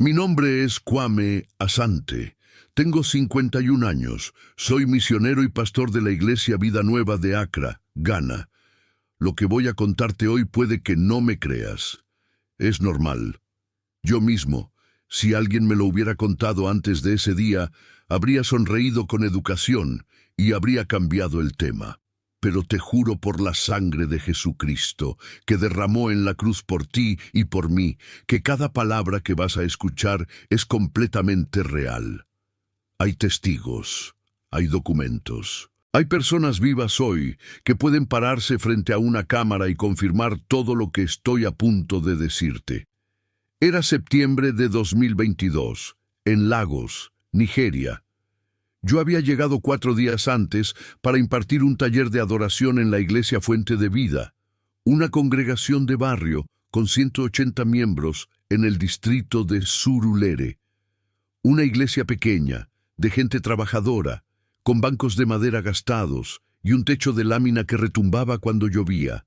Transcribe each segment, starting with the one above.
Mi nombre es Kwame Asante. Tengo 51 años. Soy misionero y pastor de la Iglesia Vida Nueva de Accra, Ghana. Lo que voy a contarte hoy puede que no me creas. Es normal. Yo mismo, si alguien me lo hubiera contado antes de ese día, habría sonreído con educación y habría cambiado el tema. Pero te juro por la sangre de Jesucristo, que derramó en la cruz por ti y por mí, que cada palabra que vas a escuchar es completamente real. Hay testigos, hay documentos. Hay personas vivas hoy que pueden pararse frente a una cámara y confirmar todo lo que estoy a punto de decirte. Era septiembre de 2022, en Lagos, Nigeria. Yo había llegado 4 días antes para impartir un taller de adoración en la Iglesia Fuente de Vida, una congregación de barrio con 180 miembros en el distrito de Surulere. Una iglesia pequeña, de gente trabajadora, con bancos de madera gastados y un techo de lámina que retumbaba cuando llovía.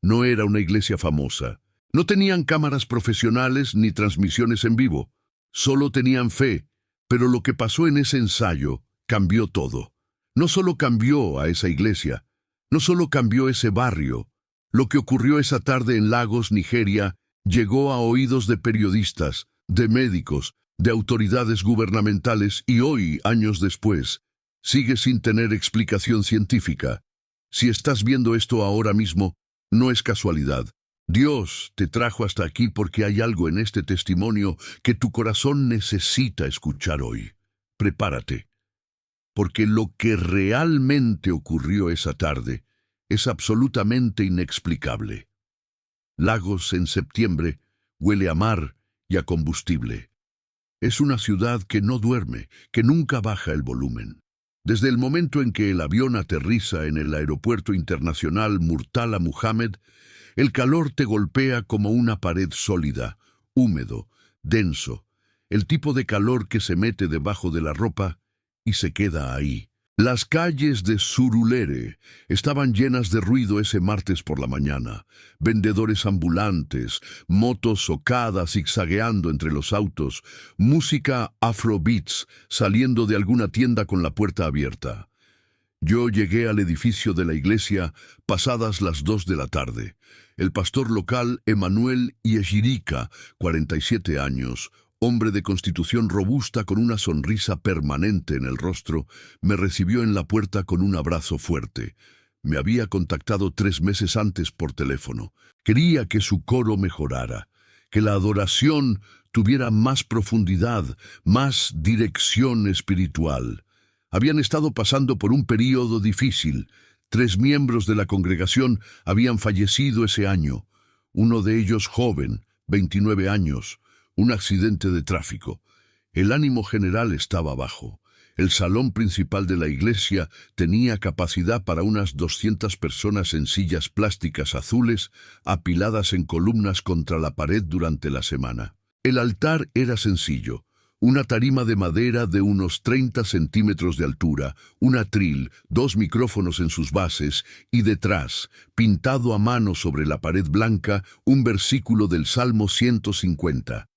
No era una iglesia famosa. No tenían cámaras profesionales ni transmisiones en vivo. Solo tenían fe. Pero lo que pasó en ese ensayo cambió todo. No solo cambió a esa iglesia, no solo cambió ese barrio. Lo que ocurrió esa tarde en Lagos, Nigeria, llegó a oídos de periodistas, de médicos, de autoridades gubernamentales y hoy, años después, sigue sin tener explicación científica. Si estás viendo esto ahora mismo, no es casualidad. Dios te trajo hasta aquí porque hay algo en este testimonio que tu corazón necesita escuchar hoy. Prepárate, porque lo que realmente ocurrió esa tarde es absolutamente inexplicable. Lagos en septiembre huele a mar y a combustible. Es una ciudad que no duerme, que nunca baja el volumen. Desde el momento en que el avión aterriza en el aeropuerto internacional Murtala Muhammad, el calor te golpea como una pared sólida, húmedo, denso, el tipo de calor que se mete debajo de la ropa y se queda ahí. Las calles de Surulere estaban llenas de ruido ese martes por la mañana. Vendedores ambulantes, motos socadas zigzagueando entre los autos, música afrobeats saliendo de alguna tienda con la puerta abierta. Yo llegué al edificio de la iglesia pasadas las 2 de la tarde. El pastor local, Emmanuel Yeshirika, 47 años, hombre de constitución robusta con una sonrisa permanente en el rostro, me recibió en la puerta con un abrazo fuerte. Me había contactado 3 meses antes por teléfono. Quería que su coro mejorara, que la adoración tuviera más profundidad, más dirección espiritual. Habían estado pasando por un período difícil. 3 miembros de la congregación habían fallecido ese año. Uno de ellos joven, 29 años, un accidente de tráfico. El ánimo general estaba bajo. El salón principal de la iglesia tenía capacidad para unas 200 personas en sillas plásticas azules apiladas en columnas contra la pared durante la semana. El altar era sencillo. Una tarima de madera de unos 30 centímetros de altura, un atril, 2 micrófonos en sus bases y detrás, pintado a mano sobre la pared blanca, un versículo del Salmo 150.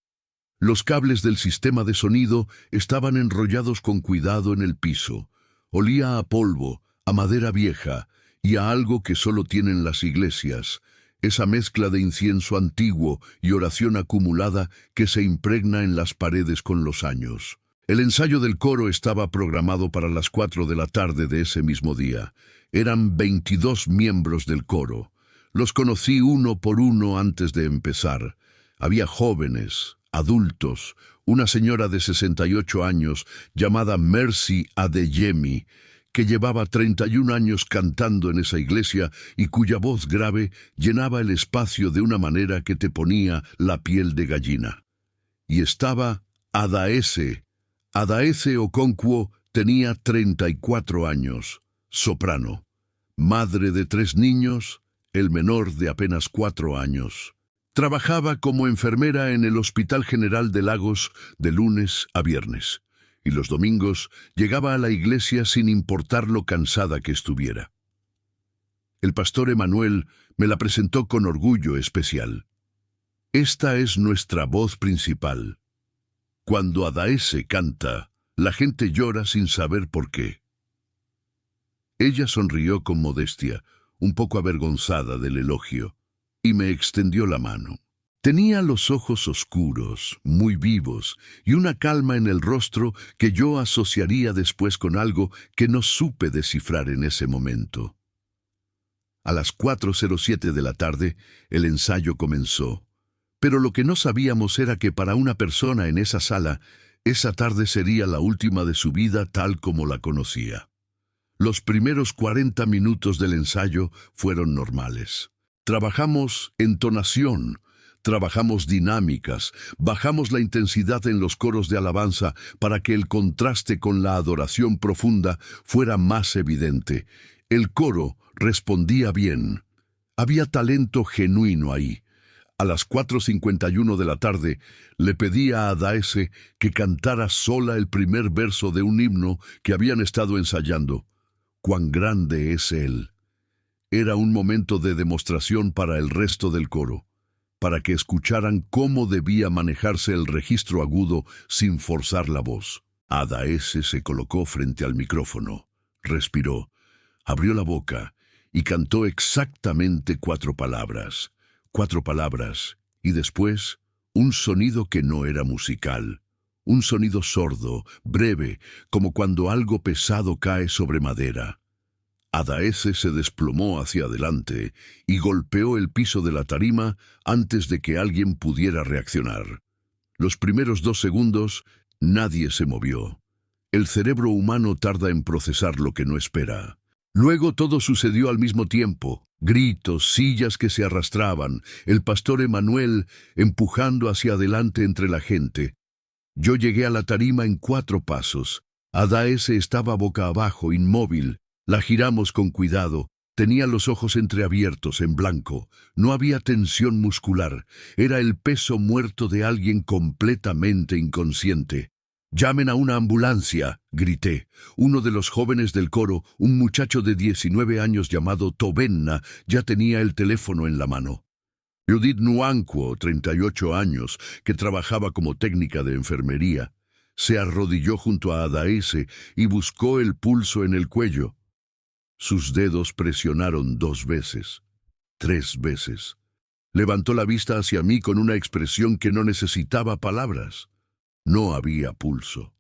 Los cables del sistema de sonido estaban enrollados con cuidado en el piso. Olía a polvo, a madera vieja y a algo que solo tienen las iglesias. Esa mezcla de incienso antiguo y oración acumulada que se impregna en las paredes con los años. El ensayo del coro estaba programado para las 4 de la tarde de ese mismo día. Eran 22 miembros del coro. Los conocí uno por uno antes de empezar. Había jóvenes, adultos, una señora de 68 años llamada Mercy Adeyemi, que llevaba 31 años cantando en esa iglesia y cuya voz grave llenaba el espacio de una manera que te ponía la piel de gallina. Y estaba Adaeze. Adaeze Okonkwo tenía 34 años, soprano, madre de 3 niños, el menor de apenas 4 años. Trabajaba como enfermera en el Hospital General de Lagos de lunes a viernes. Y los domingos llegaba a la iglesia sin importar lo cansada que estuviera. El pastor Emmanuel me la presentó con orgullo especial. Esta es nuestra voz principal. Cuando Adaese canta, la gente llora sin saber por qué. Ella sonrió con modestia, un poco avergonzada del elogio, y me extendió la mano. Tenía los ojos oscuros, muy vivos, y una calma en el rostro que yo asociaría después con algo que no supe descifrar en ese momento. A las 4:07 de la tarde, el ensayo comenzó. Pero lo que no sabíamos era que para una persona en esa sala, esa tarde sería la última de su vida tal como la conocía. Los primeros 40 minutos del ensayo fueron normales. Trabajamos entonación, trabajamos dinámicas, bajamos la intensidad en los coros de alabanza para que el contraste con la adoración profunda fuera más evidente. El coro respondía bien. Había talento genuino ahí. A las 4:51 de la tarde le pedí a Adaese que cantara sola el primer verso de un himno que habían estado ensayando. «Cuán grande es Él». Era un momento de demostración para el resto del coro, para que escucharan cómo debía manejarse el registro agudo sin forzar la voz. Adaese se colocó frente al micrófono, respiró, abrió la boca y cantó exactamente 4 palabras. 4 palabras, y después un sonido que no era musical. Un sonido sordo, breve, como cuando algo pesado cae sobre madera. Adaese se desplomó hacia adelante y golpeó el piso de la tarima antes de que alguien pudiera reaccionar. Los primeros 2 segundos, nadie se movió. El cerebro humano tarda en procesar lo que no espera. Luego todo sucedió al mismo tiempo. Gritos, sillas que se arrastraban, el pastor Emanuel empujando hacia adelante entre la gente. Yo llegué a la tarima en 4 pasos. Adaese estaba boca abajo, inmóvil. La giramos con cuidado. Tenía los ojos entreabiertos, en blanco. No había tensión muscular. Era el peso muerto de alguien completamente inconsciente. «¡Llamen a una ambulancia!», grité. Uno de los jóvenes del coro, un muchacho de 19 años llamado Tobenna, ya tenía el teléfono en la mano. Judith Nwankwo, 38 años, que trabajaba como técnica de enfermería, se arrodilló junto a Adaese y buscó el pulso en el cuello. Sus dedos presionaron 2 veces, 3 veces. Levantó la vista hacia mí con una expresión que no necesitaba palabras. No había pulso.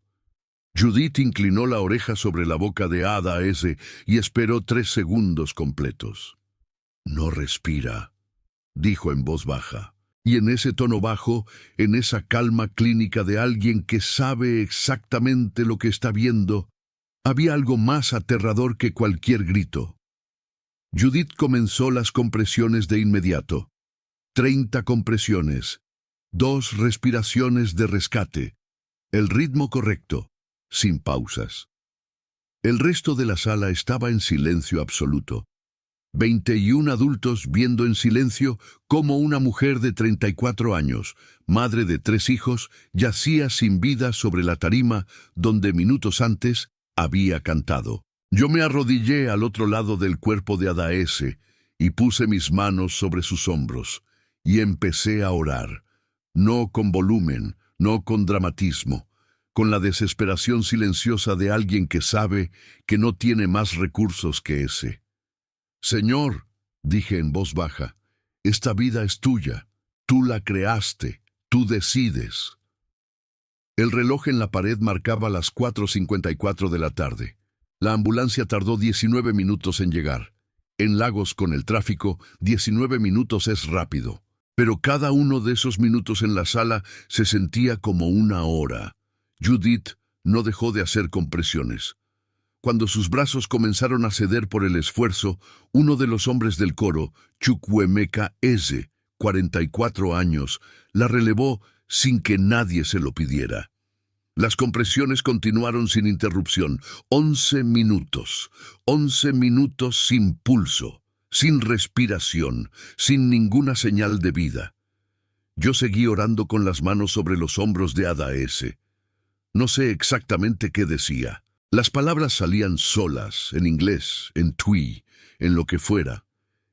Judith inclinó la oreja sobre la boca de Adaese y esperó 3 segundos completos. «No respira», dijo en voz baja. Y en ese tono bajo, en esa calma clínica de alguien que sabe exactamente lo que está viendo, había algo más aterrador que cualquier grito. Judith comenzó las compresiones de inmediato. 30 compresiones. 2 respiraciones de rescate. El ritmo correcto, sin pausas. El resto de la sala estaba en silencio absoluto. 21 adultos viendo en silencio cómo una mujer de 34 años, madre de 3 hijos, yacía sin vida sobre la tarima donde minutos antes había cantado. Yo me arrodillé al otro lado del cuerpo de Adaese y puse mis manos sobre sus hombros y empecé a orar. No con volumen, no con dramatismo, con la desesperación silenciosa de alguien que sabe que no tiene más recursos que ese. «Señor», dije en voz baja, «esta vida es tuya, tú la creaste, tú decides». El reloj en la pared marcaba las 4:54 de la tarde. La ambulancia tardó 19 minutos en llegar. En Lagos, con el tráfico, 19 minutos es rápido. Pero cada uno de esos minutos en la sala se sentía como una hora. Judith no dejó de hacer compresiones. Cuando sus brazos comenzaron a ceder por el esfuerzo, uno de los hombres del coro, Chukwuemeka Eze, 44 años, la relevó sin que nadie se lo pidiera. Las compresiones continuaron sin interrupción. 11 minutos. 11 minutos sin pulso, sin respiración, sin ninguna señal de vida. Yo seguí orando con las manos sobre los hombros de Adaese. No sé exactamente qué decía. Las palabras salían solas, en inglés, en twi, en lo que fuera.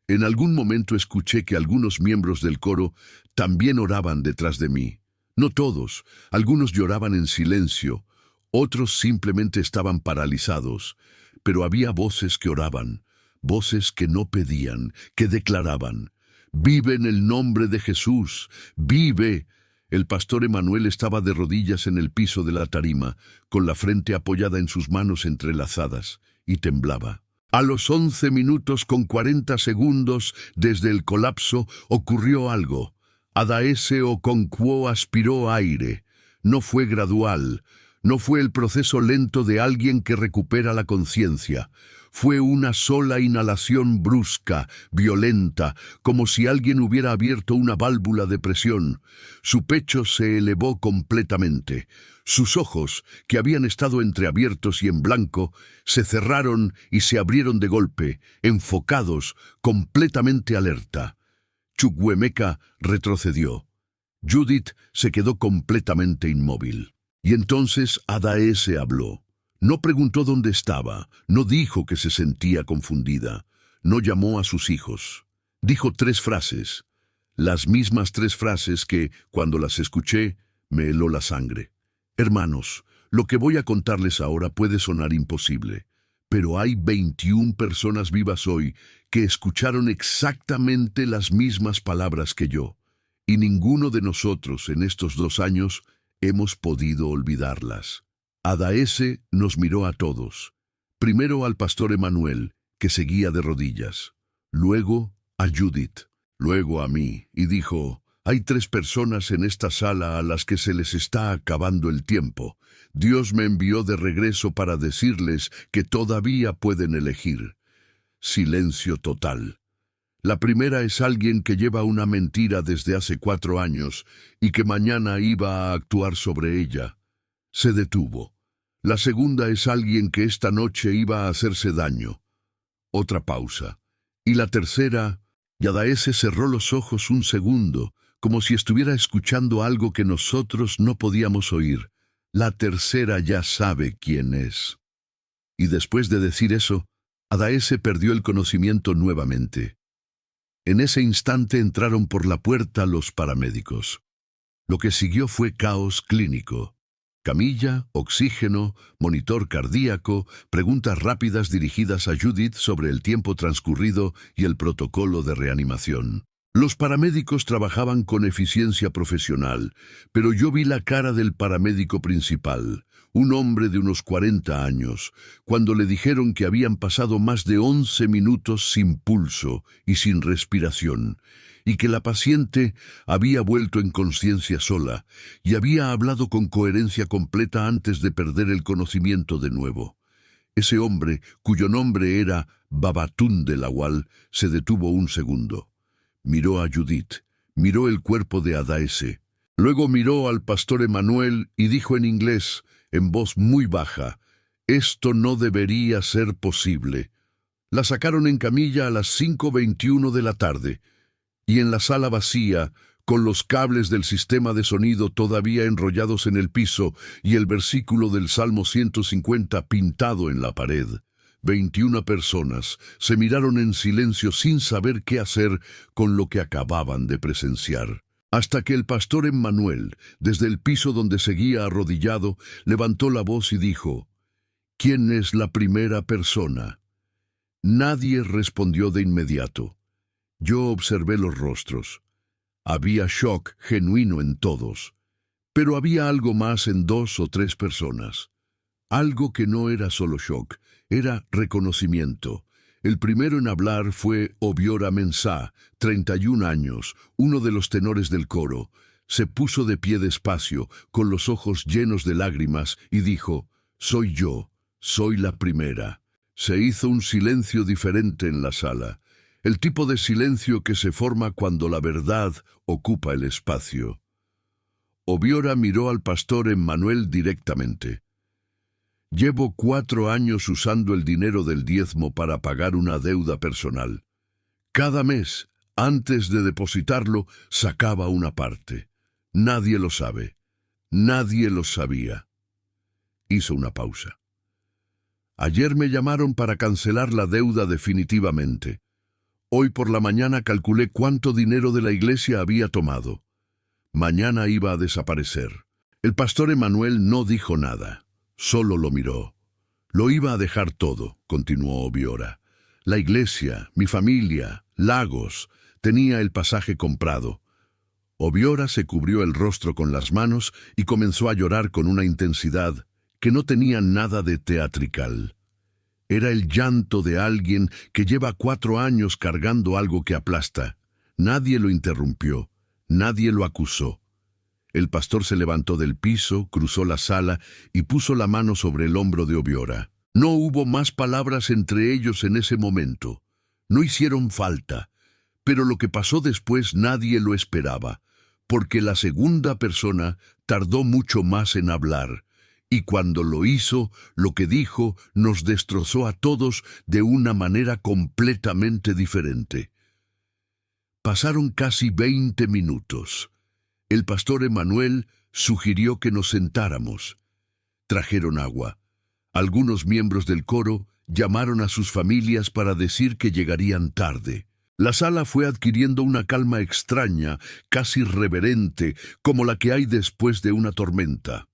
En algún momento escuché que algunos miembros del coro también oraban detrás de mí. No todos, algunos lloraban en silencio, otros simplemente estaban paralizados, pero había voces que oraban, voces que no pedían, que declaraban: «Vive en el nombre de Jesús, vive». El pastor Emanuel estaba de rodillas en el piso de la tarima, con la frente apoyada en sus manos entrelazadas, y temblaba. A los 11 minutos con 40 segundos desde el colapso ocurrió algo. Adaese Okonkwo aspiró aire. No fue gradual, no fue el proceso lento de alguien que recupera la conciencia. Fue una sola inhalación brusca, violenta, como si alguien hubiera abierto una válvula de presión. Su pecho se elevó completamente. Sus ojos, que habían estado entreabiertos y en blanco, se cerraron y se abrieron de golpe, enfocados, completamente alerta. Chukwuemeka retrocedió. Judith se quedó completamente inmóvil. Y entonces Adaese habló. No preguntó dónde estaba, no dijo que se sentía confundida, no llamó a sus hijos. Dijo 3 frases, las mismas 3 frases que, cuando las escuché, me heló la sangre. Hermanos, lo que voy a contarles ahora puede sonar imposible, pero hay 21 personas vivas hoy que escucharon exactamente las mismas palabras que yo, y ninguno de nosotros en estos 2 años hemos podido olvidarlas. Adaese nos miró a todos, primero al pastor Emanuel, que seguía de rodillas, luego a Judith, luego a mí, y dijo: «Hay 3 personas en esta sala a las que se les está acabando el tiempo. Dios me envió de regreso para decirles que todavía pueden elegir». Silencio total. La primera es alguien que lleva una mentira desde hace 4 años y que mañana iba a actuar sobre ella. Se detuvo. La segunda es alguien que esta noche iba a hacerse daño. Otra pausa. Y la tercera, Adaese cerró los ojos un segundo, como si estuviera escuchando algo que nosotros no podíamos oír. La tercera ya sabe quién es. Y después de decir eso, Adaese perdió el conocimiento nuevamente. En ese instante entraron por la puerta los paramédicos. Lo que siguió fue caos clínico. Camilla, oxígeno, monitor cardíaco, preguntas rápidas dirigidas a Judith sobre el tiempo transcurrido y el protocolo de reanimación. Los paramédicos trabajaban con eficiencia profesional, pero yo vi la cara del paramédico principal, un hombre de unos 40 años, cuando le dijeron que habían pasado más de 11 minutos sin pulso y sin respiración, y que la paciente había vuelto en conciencia sola y había hablado con coherencia completa antes de perder el conocimiento de nuevo. Ese hombre, cuyo nombre era Babatunde Lawal, se detuvo un segundo. Miró a Judith, miró el cuerpo de Adaese. Luego miró al pastor Emanuel y dijo en inglés, en voz muy baja: «Esto no debería ser posible». La sacaron en camilla a las 5:21 de la tarde. Y en la sala vacía, con los cables del sistema de sonido todavía enrollados en el piso y el versículo del Salmo 150 pintado en la pared, 21 personas se miraron en silencio sin saber qué hacer con lo que acababan de presenciar. Hasta que el pastor Emmanuel, desde el piso donde seguía arrodillado, levantó la voz y dijo: «¿Quién es la primera persona?». Nadie respondió de inmediato. Yo observé los rostros. Había shock genuino en todos, pero había algo más en 2 o 3 personas. Algo que no era solo shock, era reconocimiento. El primero en hablar fue Obiora Mensah, 31 años, uno de los tenores del coro. Se puso de pie despacio, con los ojos llenos de lágrimas, y dijo: «Soy yo, soy la primera». Se hizo un silencio diferente en la sala. El tipo de silencio que se forma cuando la verdad ocupa el espacio. Obiora miró al pastor Emmanuel directamente. «Llevo 4 años usando el dinero del diezmo para pagar una deuda personal. Cada mes, antes de depositarlo, sacaba una parte. Nadie lo sabe. Nadie lo sabía». Hizo una pausa. «Ayer me llamaron para cancelar la deuda definitivamente. Hoy por la mañana calculé cuánto dinero de la iglesia había tomado. Mañana iba a desaparecer. El pastor Emanuel no dijo nada, solo lo miró. Lo iba a dejar todo, continuó Obiora. La iglesia, mi familia, Lagos, tenía el pasaje comprado. Obiora se cubrió el rostro con las manos y comenzó a llorar con una intensidad que no tenía nada de teatrical. Era el llanto de alguien que lleva 4 años cargando algo que aplasta. Nadie lo interrumpió, nadie lo acusó. El pastor se levantó del piso, cruzó la sala y puso la mano sobre el hombro de Obiora. No hubo más palabras entre ellos en ese momento. No hicieron falta, pero lo que pasó después nadie lo esperaba, porque la segunda persona tardó mucho más en hablar, y cuando lo hizo, lo que dijo nos destrozó a todos de una manera completamente diferente. Pasaron casi 20 minutos. El pastor Emanuel sugirió que nos sentáramos. Trajeron agua. Algunos miembros del coro llamaron a sus familias para decir que llegarían tarde. La sala fue adquiriendo una calma extraña, casi reverente, como la que hay después de una tormenta.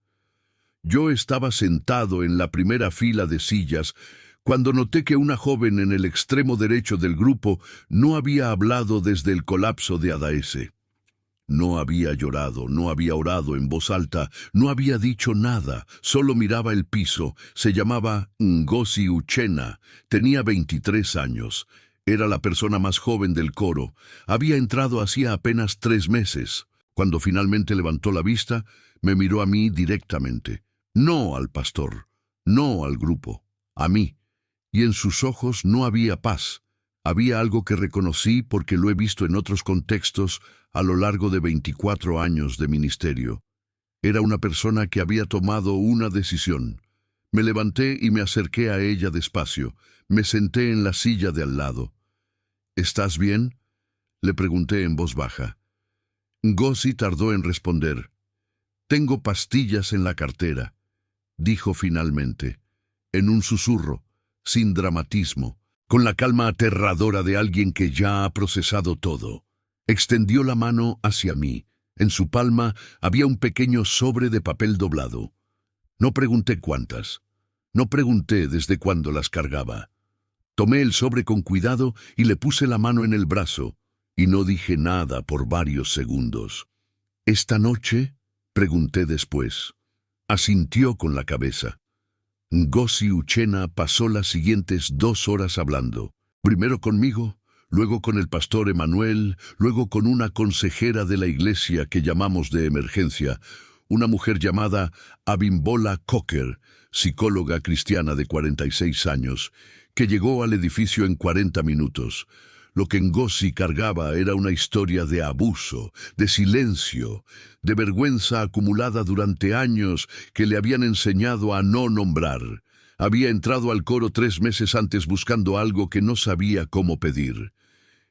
Yo estaba sentado en la primera fila de sillas cuando noté que una joven en el extremo derecho del grupo no había hablado desde el colapso de Adaese. No había llorado, no había orado en voz alta, no había dicho nada, solo miraba el piso. Se llamaba Ngozi Uchenna, tenía 23 años. Era la persona más joven del coro. Había entrado hacía apenas 3 meses. Cuando finalmente levantó la vista, me miró a mí directamente. No al pastor, no al grupo, a mí. Y en sus ojos no había paz. Había algo que reconocí porque lo he visto en otros contextos a lo largo de 24 años de ministerio. Era una persona que había tomado una decisión. Me levanté y me acerqué a ella despacio. Me senté en la silla de al lado. ¿Estás bien?, le pregunté en voz baja. Ngozi tardó en responder. «Tengo pastillas en la cartera», dijo finalmente, en un susurro, sin dramatismo, con la calma aterradora de alguien que ya ha procesado todo. Extendió la mano hacia mí. En su palma había un pequeño sobre de papel doblado. No pregunté cuántas. No pregunté desde cuándo las cargaba. Tomé el sobre con cuidado y le puse la mano en el brazo, y no dije nada por varios segundos. «¿Esta noche?», pregunté después. Asintió con la cabeza. Ngozi Uchenna pasó las siguientes 2 horas hablando, primero conmigo, luego con el pastor Emanuel, luego con una consejera de la iglesia que llamamos de emergencia, una mujer llamada Abimbola Cocker, psicóloga cristiana de 46 años, que llegó al edificio en 40 minutos. Lo que Ngozi cargaba era una historia de abuso, de silencio, de vergüenza acumulada durante años que le habían enseñado a no nombrar. Había entrado al coro 3 meses antes buscando algo que no sabía cómo pedir.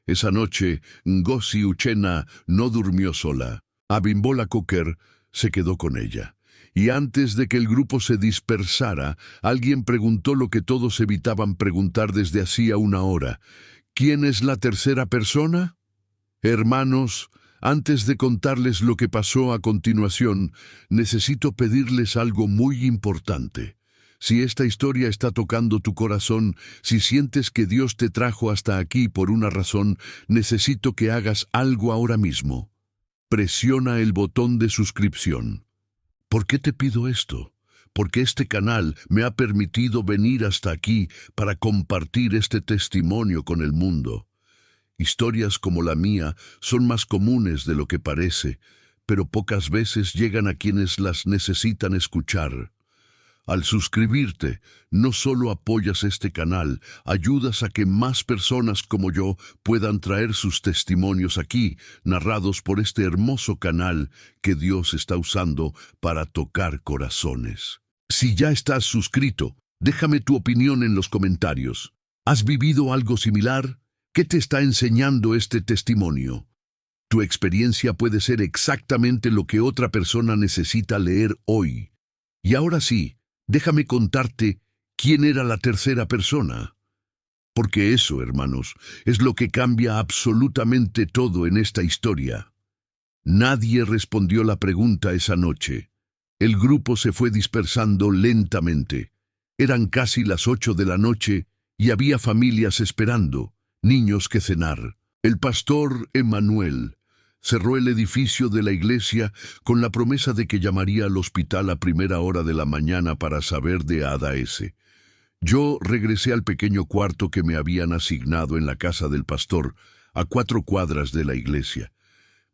Esa noche, Ngozi Uchenna no durmió sola. Abimbola Cocker se quedó con ella. Y antes de que el grupo se dispersara, alguien preguntó lo que todos evitaban preguntar desde hacía 1 hora. ¿Quién es la tercera persona? Hermanos, antes de contarles lo que pasó a continuación, necesito pedirles algo muy importante. Si esta historia está tocando tu corazón, si sientes que Dios te trajo hasta aquí por una razón, necesito que hagas algo ahora mismo. Presiona el botón de suscripción. ¿Por qué te pido esto? Porque este canal me ha permitido venir hasta aquí para compartir este testimonio con el mundo. Historias como la mía son más comunes de lo que parece, pero pocas veces llegan a quienes las necesitan escuchar. Al suscribirte, no solo apoyas este canal, ayudas a que más personas como yo puedan traer sus testimonios aquí, narrados por este hermoso canal que Dios está usando para tocar corazones. Si ya estás suscrito, déjame tu opinión en los comentarios. ¿Has vivido algo similar? ¿Qué te está enseñando este testimonio? Tu experiencia puede ser exactamente lo que otra persona necesita leer hoy. Y ahora sí, déjame contarte quién era la tercera persona. Porque eso, hermanos, es lo que cambia absolutamente todo en esta historia. Nadie respondió la pregunta esa noche. El grupo se fue dispersando lentamente. Eran casi las 8 de la noche y había familias esperando, niños que cenar. El pastor Emanuel cerró el edificio de la iglesia con la promesa de que llamaría al hospital a primera hora de la mañana para saber de Ada S. Yo regresé al pequeño cuarto que me habían asignado en la casa del pastor, a 4 cuadras de la iglesia.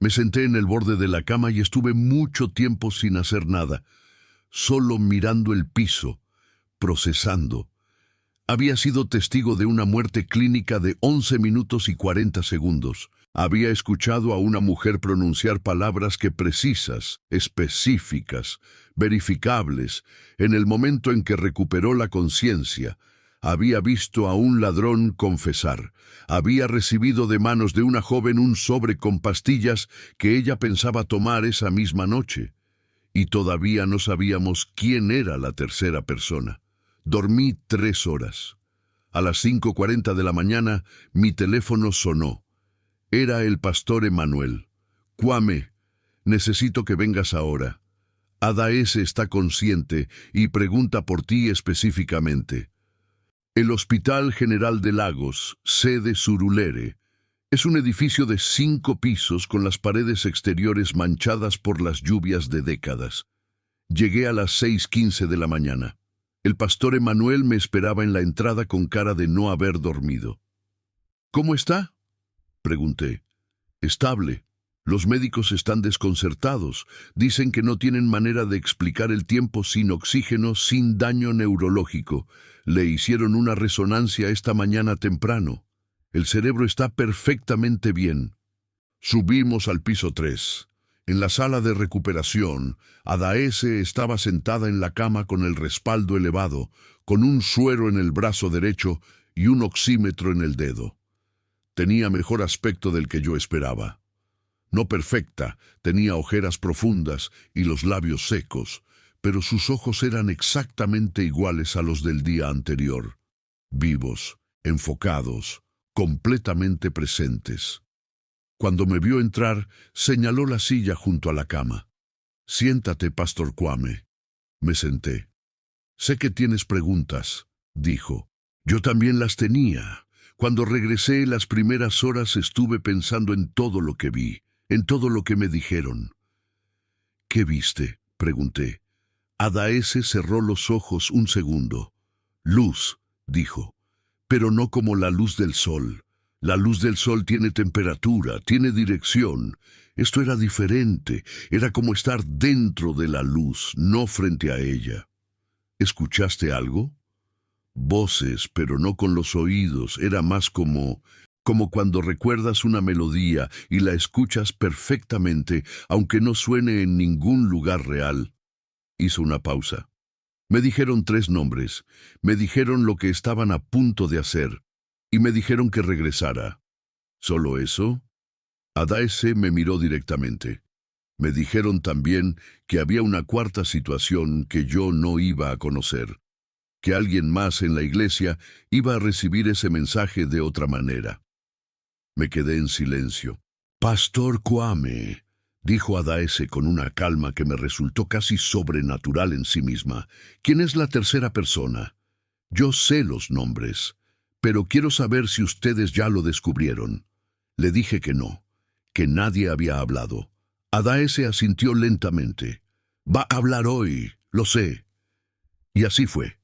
Me senté en el borde de la cama y estuve mucho tiempo sin hacer nada, solo mirando el piso, procesando. Había sido testigo de una muerte clínica de 11 minutos y 40 segundos. Había escuchado a una mujer pronunciar palabras que precisas, específicas, verificables, en el momento en que recuperó la conciencia. Había visto a un ladrón confesar. Había recibido de manos de una joven un sobre con pastillas que ella pensaba tomar esa misma noche. Y todavía no sabíamos quién era la tercera persona. Dormí 3 horas. A las 5:40 de la mañana, mi teléfono sonó. Era el pastor Emanuel. Kwame, necesito que vengas ahora. Ada S. está consciente y pregunta por ti específicamente. El Hospital General de Lagos, sede Surulere, es un edificio de 5 pisos con las paredes exteriores manchadas por las lluvias de décadas. Llegué a las 6:15 de la mañana. El pastor Emanuel me esperaba en la entrada con cara de no haber dormido. ¿Cómo está?, pregunté. Estable. Los médicos están desconcertados. Dicen que no tienen manera de explicar el tiempo sin oxígeno, sin daño neurológico. Le hicieron una resonancia esta mañana temprano. El cerebro está perfectamente bien. Subimos al piso 3. En la sala de recuperación, Ada S. estaba sentada en la cama con el respaldo elevado, con un suero en el brazo derecho y un oxímetro en el dedo. Tenía mejor aspecto del que yo esperaba. No perfecta, tenía ojeras profundas y los labios secos, pero sus ojos eran exactamente iguales a los del día anterior. Vivos, enfocados, completamente presentes. Cuando me vio entrar, señaló la silla junto a la cama. «Siéntate, Pastor Kwame». Me senté. «Sé que tienes preguntas», dijo. Yo también las tenía. Cuando regresé las primeras horas estuve pensando en todo lo que vi, en todo lo que me dijeron. «¿Qué viste?», pregunté. Ada S. cerró los ojos un segundo. «Luz», dijo, «pero no como la luz del sol. La luz del sol tiene temperatura, tiene dirección. Esto era diferente, era como estar dentro de la luz, no frente a ella». «¿Escuchaste algo?» Voces, pero no con los oídos, era más como cuando recuerdas una melodía y la escuchas perfectamente, aunque no suene en ningún lugar real. Hizo una pausa. Me dijeron 3 nombres, me dijeron lo que estaban a punto de hacer, y me dijeron que regresara. ¿Solo eso? Ada S. me miró directamente. Me dijeron también que había una 4ª situación que yo no iba a conocer, que alguien más en la iglesia iba a recibir ese mensaje de otra manera. Me quedé en silencio. «Pastor Kwame», dijo Ada S. con una calma que me resultó casi sobrenatural en sí misma. «¿Quién es la tercera persona? Yo sé los nombres, pero quiero saber si ustedes ya lo descubrieron». Le dije que no, que nadie había hablado. Ada S. asintió lentamente. «Va a hablar hoy, lo sé». Y así fue.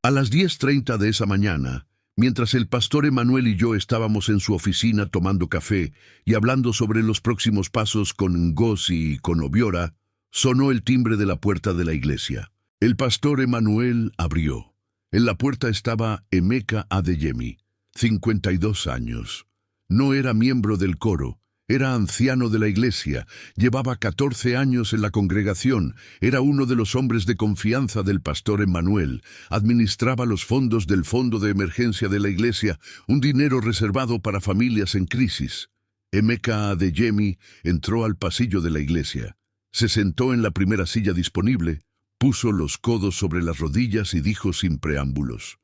A las 10:30 de esa mañana, mientras el pastor Emanuel y yo estábamos en su oficina tomando café y hablando sobre los próximos pasos con Ngozi y con Obiora, sonó el timbre de la puerta de la iglesia. El pastor Emanuel abrió. En la puerta estaba Emeka Adeyemi, 52 años. No era miembro del coro. Era anciano de la iglesia, llevaba 14 años en la congregación, era uno de los hombres de confianza del pastor Emanuel, administraba los fondos del fondo de emergencia de la iglesia, un dinero reservado para familias en crisis. Emeka Adeyemi entró al pasillo de la iglesia, se sentó en la primera silla disponible, puso los codos sobre las rodillas y dijo sin preámbulos: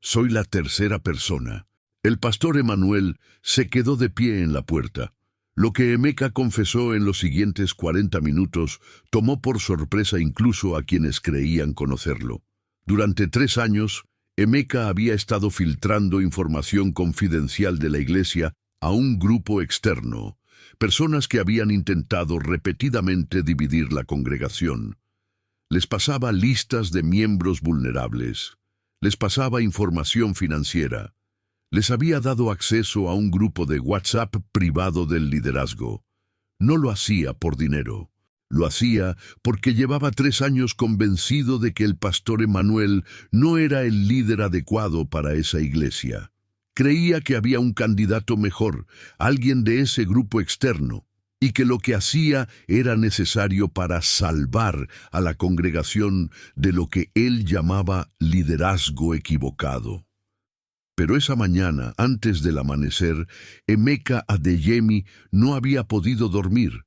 «Soy la tercera persona». El pastor Emanuel se quedó de pie en la puerta. Lo que Emeka confesó en los siguientes 40 minutos tomó por sorpresa incluso a quienes creían conocerlo. Durante 3 años, Emeka había estado filtrando información confidencial de la iglesia a un grupo externo, personas que habían intentado repetidamente dividir la congregación. Les pasaba listas de miembros vulnerables, les pasaba información financiera, les había dado acceso a un grupo de WhatsApp privado del liderazgo. No lo hacía por dinero. Lo hacía porque llevaba 3 años convencido de que el pastor Emmanuel no era el líder adecuado para esa iglesia. Creía que había un candidato mejor, alguien de ese grupo externo, y que lo que hacía era necesario para salvar a la congregación de lo que él llamaba liderazgo equivocado. Pero esa mañana, antes del amanecer, Emeka Adeyemi no había podido dormir.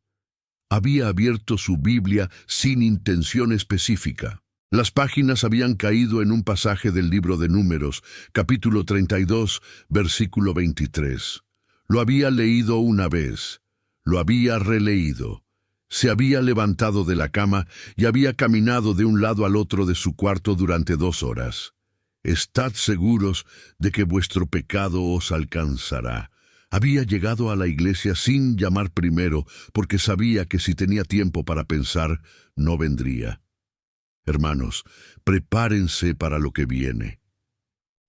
Había abierto su Biblia sin intención específica. Las páginas habían caído en un pasaje del libro de Números, capítulo 32, versículo 23. Lo había leído una vez, lo había releído. Se había levantado de la cama y había caminado de un lado al otro de su cuarto durante 2 horas. Estad seguros de que vuestro pecado os alcanzará. Había llegado a la iglesia sin llamar primero, porque sabía que si tenía tiempo para pensar, no vendría. Hermanos, prepárense para lo que viene.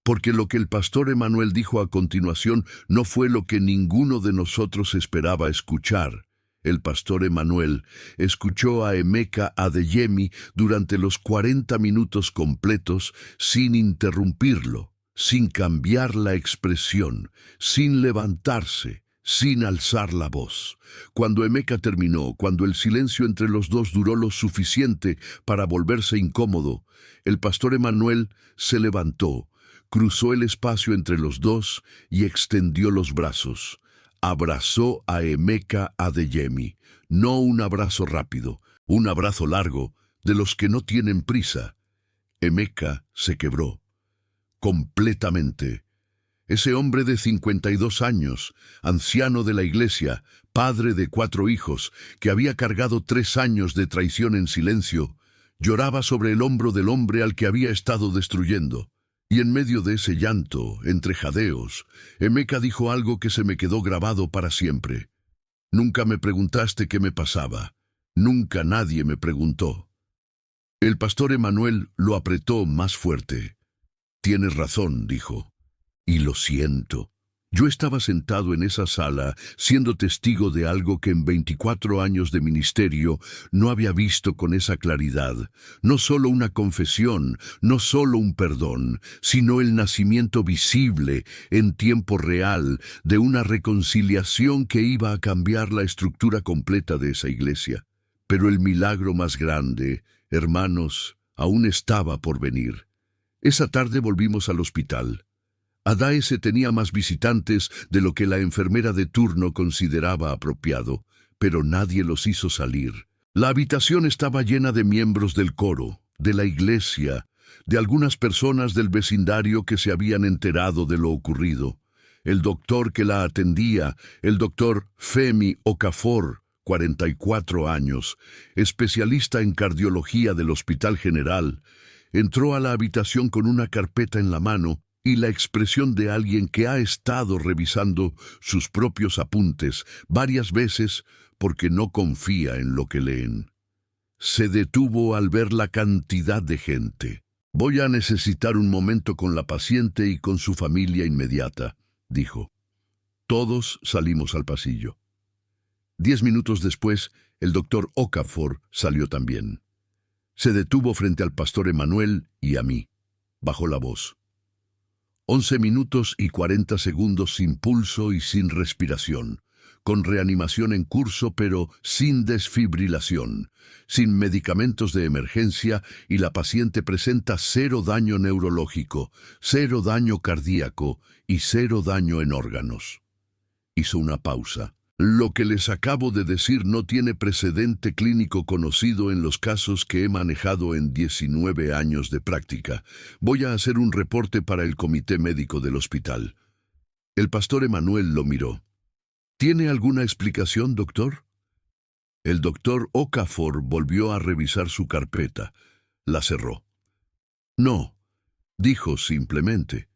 Porque lo que el pastor Emmanuel dijo a continuación no fue lo que ninguno de nosotros esperaba escuchar. El pastor Emmanuel escuchó a Emeka Adeyemi durante los 40 minutos completos sin interrumpirlo, sin cambiar la expresión, sin levantarse, sin alzar la voz. Cuando Emeka terminó, cuando el silencio entre los dos duró lo suficiente para volverse incómodo, el pastor Emmanuel se levantó, cruzó el espacio entre los dos y extendió los brazos. Abrazó a Emeka Adeyemi, no un abrazo rápido, un abrazo largo, de los que no tienen prisa. Emeka se quebró, completamente. Ese hombre de 52 años, anciano de la iglesia, padre de 4 hijos, que había cargado 3 años de traición en silencio, lloraba sobre el hombro del hombre al que había estado destruyendo. Y en medio de ese llanto, entre jadeos, Emeka dijo algo que se me quedó grabado para siempre. Nunca me preguntaste qué me pasaba. Nunca nadie me preguntó. El pastor Emmanuel lo apretó más fuerte. Tienes razón, dijo. Y lo siento. Yo estaba sentado en esa sala, siendo testigo de algo que en 24 años de ministerio no había visto con esa claridad. No solo una confesión, no solo un perdón, sino el nacimiento visible, en tiempo real, de una reconciliación que iba a cambiar la estructura completa de esa iglesia. Pero el milagro más grande, hermanos, aún estaba por venir. Esa tarde volvimos al hospital. Adaese tenía más visitantes de lo que la enfermera de turno consideraba apropiado, pero nadie los hizo salir. La habitación estaba llena de miembros del coro, de la iglesia, de algunas personas del vecindario que se habían enterado de lo ocurrido. El doctor que la atendía, el doctor Femi Okafor, 44 años, especialista en cardiología del Hospital General, entró a la habitación con una carpeta en la mano y la expresión de alguien que ha estado revisando sus propios apuntes varias veces porque no confía en lo que leen. Se detuvo al ver la cantidad de gente. Voy a necesitar un momento con la paciente y con su familia inmediata, dijo. Todos salimos al pasillo. 10 minutos después, el doctor Okafor salió también. Se detuvo frente al pastor Emmanuel y a mí. Bajó la voz. 11 minutos y 40 segundos sin pulso y sin respiración, con reanimación en curso pero sin desfibrilación, sin medicamentos de emergencia y la paciente presenta 0 daño neurológico, 0 daño cardíaco y 0 daño en órganos. Hizo una pausa. Lo que les acabo de decir no tiene precedente clínico conocido en los casos que he manejado en 19 años de práctica. Voy a hacer un reporte para el comité médico del hospital. El pastor Emmanuel lo miró. ¿Tiene alguna explicación, doctor? El doctor Okafor volvió a revisar su carpeta. La cerró. No, dijo simplemente.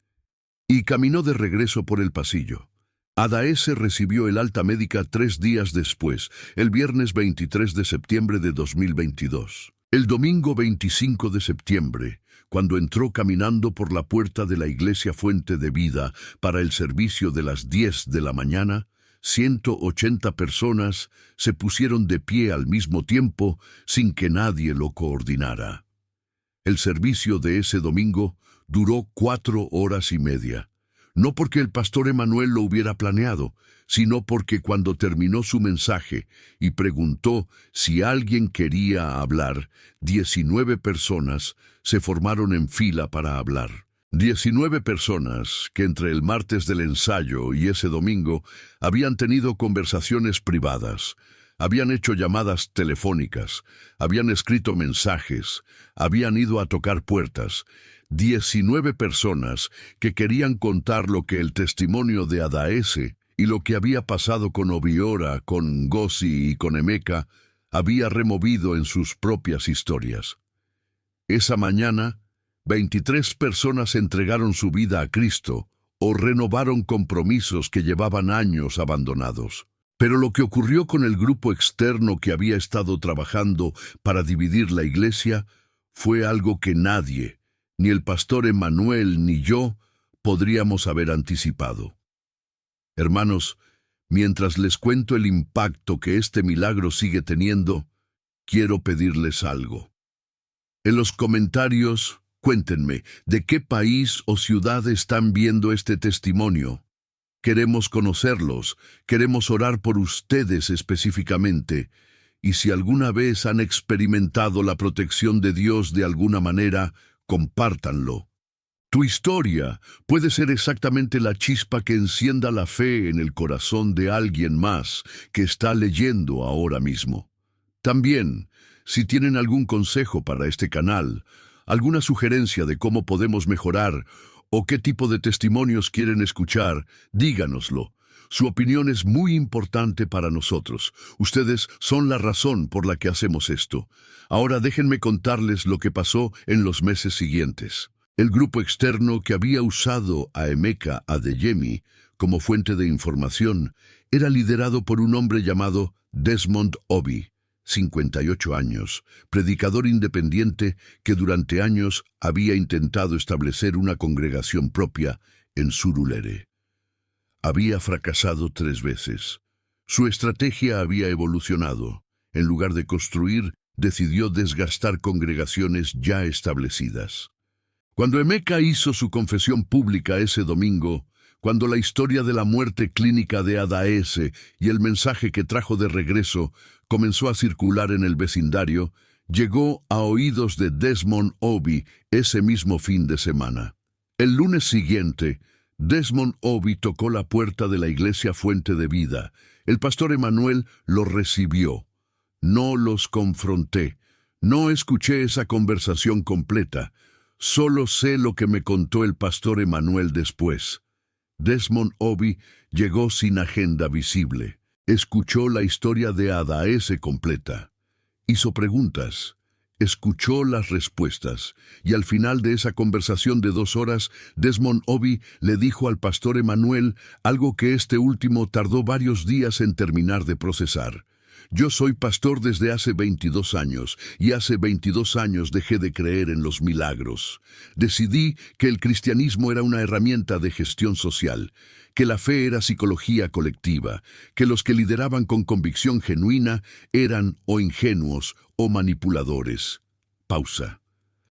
Y caminó de regreso por el pasillo. Adaese recibió el alta médica 3 días después, el viernes 23 de septiembre de 2022. El domingo 25 de septiembre, cuando entró caminando por la puerta de la Iglesia Fuente de Vida para el servicio de las 10 de la mañana, 180 personas se pusieron de pie al mismo tiempo sin que nadie lo coordinara. El servicio de ese domingo duró 4 horas y media. No porque el pastor Emanuel lo hubiera planeado, sino porque cuando terminó su mensaje y preguntó si alguien quería hablar, 19 personas se formaron en fila para hablar. 19 personas que entre el martes del ensayo y ese domingo habían tenido conversaciones privadas, habían hecho llamadas telefónicas, habían escrito mensajes, habían ido a tocar puertas. 19 personas que querían contar lo que el testimonio de Adaese y lo que había pasado con Obiora, con Gossi y con Emeka había removido en sus propias historias. Esa mañana, 23 personas entregaron su vida a Cristo o renovaron compromisos que llevaban años abandonados. Pero lo que ocurrió con el grupo externo que había estado trabajando para dividir la iglesia fue algo que nadie, ni el pastor Emanuel ni yo, podríamos haber anticipado. Hermanos, mientras les cuento el impacto que este milagro sigue teniendo, quiero pedirles algo. En los comentarios, cuéntenme de qué país o ciudad están viendo este testimonio. Queremos conocerlos, queremos orar por ustedes específicamente, y si alguna vez han experimentado la protección de Dios de alguna manera, compártanlo. Tu historia puede ser exactamente la chispa que encienda la fe en el corazón de alguien más que está leyendo ahora mismo. También, si tienen algún consejo para este canal, alguna sugerencia de cómo podemos mejorar o qué tipo de testimonios quieren escuchar, díganoslo. Su opinión es muy importante para nosotros. Ustedes son la razón por la que hacemos esto. Ahora déjenme contarles lo que pasó en los meses siguientes. El grupo externo que había usado a Emeka Adeyemi como fuente de información era liderado por un hombre llamado Desmond Obi, 58 años, predicador independiente que durante años había intentado establecer una congregación propia en Surulere. Había fracasado 3 veces. Su estrategia había evolucionado. En lugar de construir, decidió desgastar congregaciones ya establecidas. Cuando Emeka hizo su confesión pública ese domingo, cuando la historia de la muerte clínica de Adaese y el mensaje que trajo de regreso comenzó a circular en el vecindario, llegó a oídos de Desmond Obi ese mismo fin de semana. El lunes siguiente, Desmond Obi tocó la puerta de la Iglesia Fuente de Vida. El pastor Emanuel lo recibió. No los confronté. No escuché esa conversación completa. Solo sé lo que me contó el pastor Emanuel después. Desmond Obi llegó sin agenda visible. Escuchó la historia de Adaese completa. Hizo preguntas. Escuchó las respuestas, y al final de esa conversación de 2 horas, Desmond Obi le dijo al pastor Emanuel algo que este último tardó varios días en terminar de procesar. Yo soy pastor desde hace 22 años, y hace 22 años dejé de creer en los milagros. Decidí que el cristianismo era una herramienta de gestión social, que la fe era psicología colectiva, que los que lideraban con convicción genuina eran o ingenuos o manipuladores. Pausa.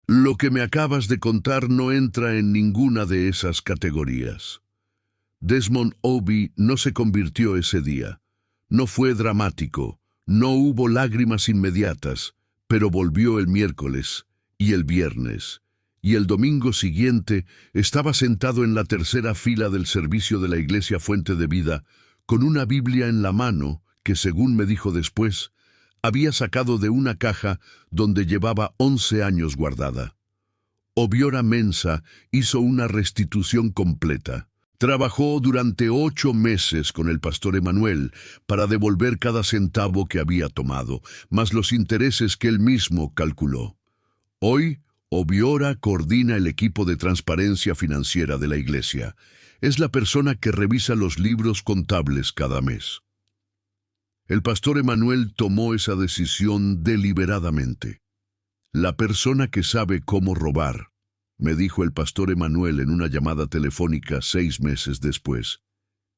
Lo que me acabas de contar no entra en ninguna de esas categorías. Desmond Obi no se convirtió ese día. No fue dramático, no hubo lágrimas inmediatas, pero volvió el miércoles y el viernes. Y el domingo siguiente estaba sentado en la tercera fila del servicio de la Iglesia Fuente de Vida, con una Biblia en la mano que, según me dijo después, había sacado de una caja donde llevaba 11 años guardada. Obiora Mensa hizo una restitución completa. Trabajó durante 8 meses con el pastor Emanuel para devolver cada centavo que había tomado, más los intereses que él mismo calculó. Hoy, Obiora coordina el equipo de transparencia financiera de la iglesia. Es la persona que revisa los libros contables cada mes. El pastor Emanuel tomó esa decisión deliberadamente. La persona que sabe cómo robar, me dijo el pastor Emanuel en una llamada telefónica 6 meses después,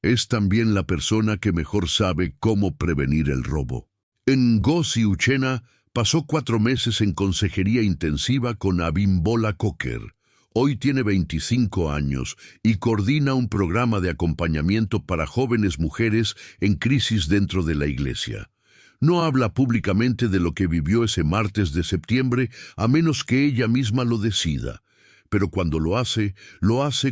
es también la persona que mejor sabe cómo prevenir el robo. En Gozi Uchena pasó 4 meses en consejería intensiva con Abimbola Cocker. Hoy tiene 25 años y coordina un programa de acompañamiento para jóvenes mujeres en crisis dentro de la iglesia. No habla públicamente de lo que vivió ese martes de septiembre a menos que ella misma lo decida. Pero cuando lo hace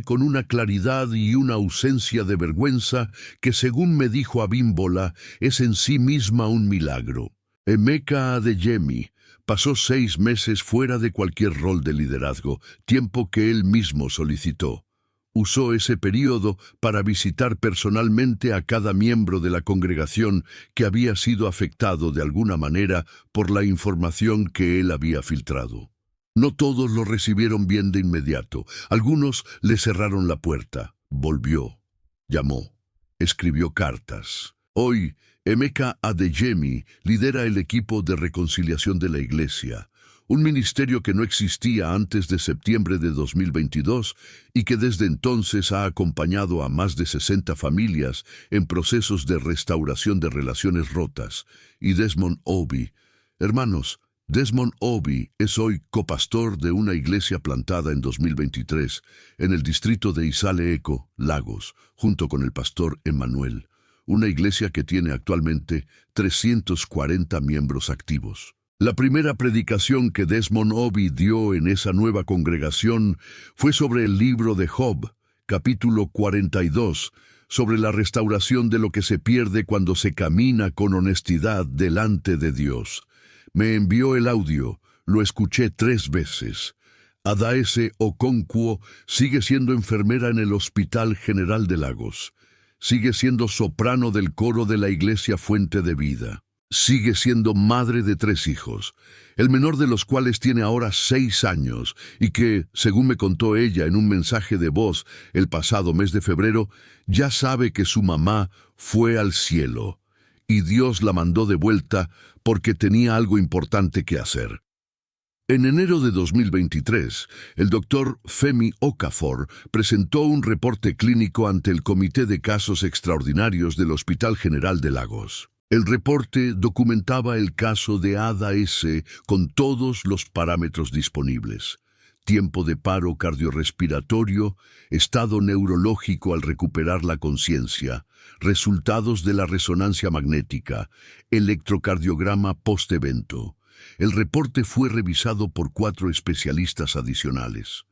con una claridad y una ausencia de vergüenza que, según me dijo Abimbola, es en sí misma un milagro. Emeka Adeyemi pasó 6 meses fuera de cualquier rol de liderazgo, tiempo que él mismo solicitó. Usó ese período para visitar personalmente a cada miembro de la congregación que había sido afectado de alguna manera por la información que él había filtrado. No todos lo recibieron bien de inmediato. Algunos le cerraron la puerta. Volvió, llamó, escribió cartas. Hoy, Emeka Adeyemi lidera el equipo de reconciliación de la iglesia, un ministerio que no existía antes de septiembre de 2022 y que desde entonces ha acompañado a más de 60 familias en procesos de restauración de relaciones rotas. Y Desmond Obi, hermanos, Desmond Obi es hoy copastor de una iglesia plantada en 2023 en el distrito de Isale Eco, Lagos, junto con el pastor Emanuel, una iglesia que tiene actualmente 340 miembros activos. La primera predicación que Desmond Obi dio en esa nueva congregación fue sobre el libro de Job, capítulo 42, sobre la restauración de lo que se pierde cuando se camina con honestidad delante de Dios. Me envió el audio, lo escuché 3 veces. Adaese Okonkwo sigue siendo enfermera en el Hospital General de Lagos. Sigue siendo soprano del coro de la Iglesia Fuente de Vida. Sigue siendo madre de 3 hijos, el menor de los cuales tiene ahora 6 años y que, según me contó ella en un mensaje de voz el pasado mes de febrero, ya sabe que su mamá fue al cielo y Dios la mandó de vuelta porque tenía algo importante que hacer. En enero de 2023, el doctor Femi Okafor presentó un reporte clínico ante el Comité de Casos Extraordinarios del Hospital General de Lagos. El reporte documentaba el caso de Adaese con todos los parámetros disponibles: tiempo de paro cardiorrespiratorio, estado neurológico al recuperar la conciencia, resultados de la resonancia magnética, electrocardiograma post-evento. El reporte fue revisado por 4 especialistas adicionales.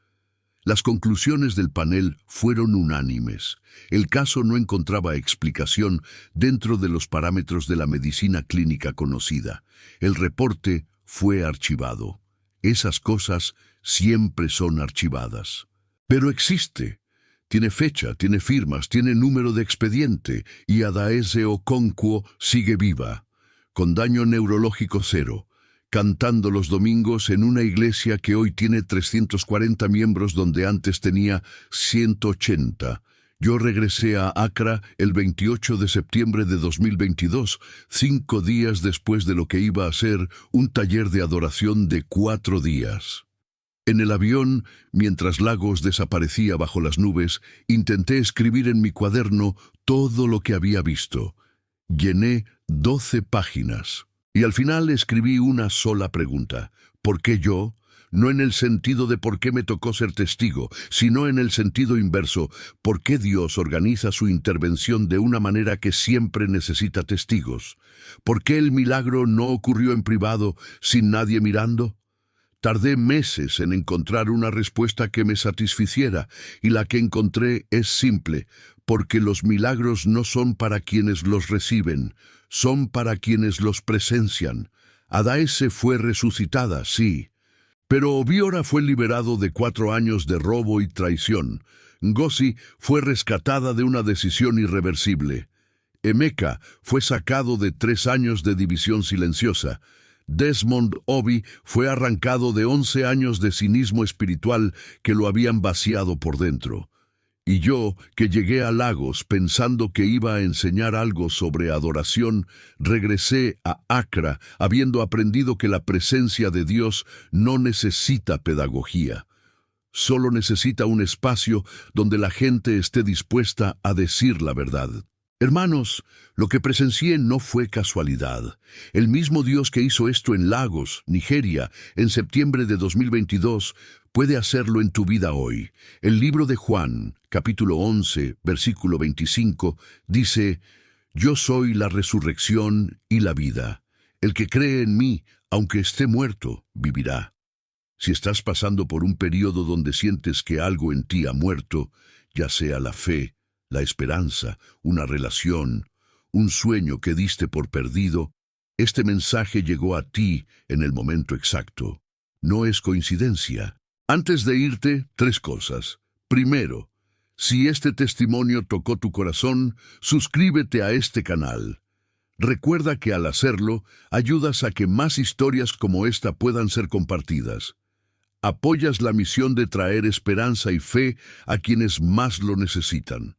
Las conclusiones del panel fueron unánimes. El caso no encontraba explicación dentro de los parámetros de la medicina clínica conocida. El reporte fue archivado. Esas cosas siempre son archivadas. Pero existe. Tiene fecha, tiene firmas, tiene número de expediente y Adaese Okonkwo sigue viva, con daño neurológico 0. Cantando los domingos en una iglesia que hoy tiene 340 miembros donde antes tenía 180. Yo regresé a Accra el 28 de septiembre de 2022, 5 días después de lo que iba a ser un taller de adoración de 4 días. En el avión, mientras Lagos desaparecía bajo las nubes, intenté escribir en mi cuaderno todo lo que había visto. Llené 12 páginas. Y al final escribí una sola pregunta: ¿por qué yo? No en el sentido de por qué me tocó ser testigo, sino en el sentido inverso: ¿por qué Dios organiza su intervención de una manera que siempre necesita testigos? ¿Por qué el milagro no ocurrió en privado, sin nadie mirando? Tardé meses en encontrar una respuesta que me satisficiera, y la que encontré es simple: porque los milagros no son para quienes los reciben, son para quienes los presencian. Adaese fue resucitada, sí, pero Obiora fue liberado de 4 años de robo y traición. Ngozi fue rescatada de una decisión irreversible. Emeka fue sacado de 3 años de división silenciosa. Desmond Obi fue arrancado de 11 años de cinismo espiritual que lo habían vaciado por dentro. Y yo, que llegué a Lagos pensando que iba a enseñar algo sobre adoración, regresé a Accra habiendo aprendido que la presencia de Dios no necesita pedagogía. Solo necesita un espacio donde la gente esté dispuesta a decir la verdad. Hermanos, lo que presencié no fue casualidad. El mismo Dios que hizo esto en Lagos, Nigeria, en septiembre de 2022, puede hacerlo en tu vida hoy. El libro de Juan, capítulo 11, versículo 25, dice: Yo soy la resurrección y la vida. El que cree en mí, aunque esté muerto, vivirá. Si estás pasando por un periodo donde sientes que algo en ti ha muerto, ya sea la fe, la esperanza, una relación, un sueño que diste por perdido, este mensaje llegó a ti en el momento exacto. No es coincidencia. Antes de irte, 3 cosas. Primero, si este testimonio tocó tu corazón, suscríbete a este canal. Recuerda que al hacerlo, ayudas a que más historias como esta puedan ser compartidas. Apoyas la misión de traer esperanza y fe a quienes más lo necesitan.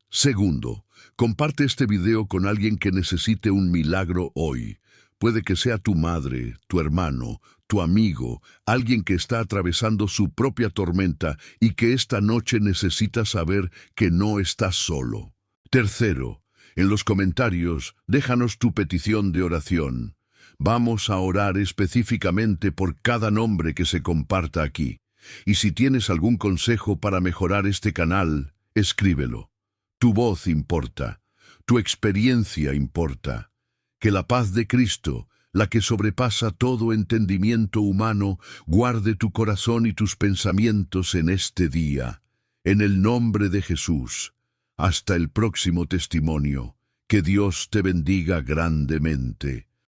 Segundo, comparte este video con alguien que necesite un milagro hoy. Puede que sea tu madre, tu hermano, tu amigo, alguien que está atravesando su propia tormenta y que esta noche necesita saber que no estás solo. Tercero, en los comentarios, déjanos tu petición de oración. Vamos a orar específicamente por cada nombre que se comparta aquí. Y si tienes algún consejo para mejorar este canal, escríbelo. Tu voz importa, tu experiencia importa. Que la paz de Cristo, la que sobrepasa todo entendimiento humano, guarde tu corazón y tus pensamientos en este día. En el nombre de Jesús. Hasta el próximo testimonio. Que Dios te bendiga grandemente.